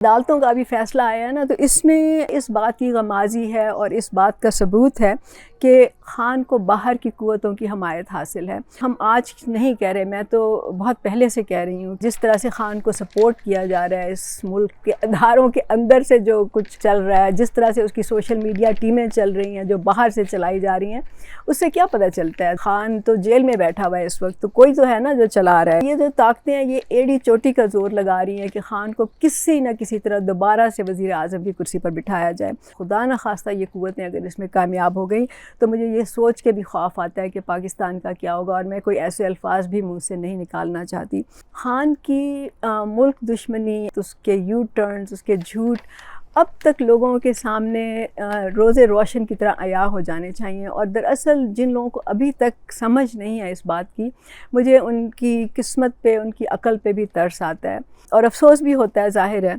अदालतों का अभी फ़ैसला आया है ना, तो इसमें इस बात की गमाज़ी है और इस बात का सबूत है कि ख़ान को बाहर की क़ुव्वतों की हमायत हासिल है। हम आज नहीं कह रहे, मैं तो बहुत पहले से कह रही हूँ, जिस तरह से ख़ान को सपोर्ट किया जा रहा है, इस मुल्क के अदारों के अंदर से जो कुछ चल रहा है, जिस तरह से उसकी सोशल मीडिया टीमें चल रही हैं जो बाहर से चलाई जा रही हैं, उससे क्या पता चलता है। ख़ान तो जेल में बैठा हुआ है इस वक्त, तो कोई तो है ना जो चला रहा है। ये जो ताकतें हैं ये एड़ी चोटी का जोर लगा रही हैं कि ख़ान को किसी न किसी तरह दोबारा से वज़ीर आज़म की कुर्सी पर बिठाया जाए। खुदा न खास्ता ये क़ुव्वतें अगर इसमें कामयाब हो गई तो मुझे ये सोच के भी खौफ आता है कि पाकिस्तान का क्या होगा, और मैं कोई ऐसे अल्फाज भी मुँह से नहीं निकालना चाहती। ख़ान की मुल्क दुश्मनी, उसके यू टर्न्स, उसके झूठ अब तक लोगों के सामने रोज़े रोशन की तरह अया हो जाने चाहिए। और दरअसल जिन लोगों को अभी तक समझ नहीं है इस बात की, मुझे उनकी किस्मत पे, उनकी अक़ल पे भी तरस आता है और अफसोस भी होता है, ज़ाहिर है।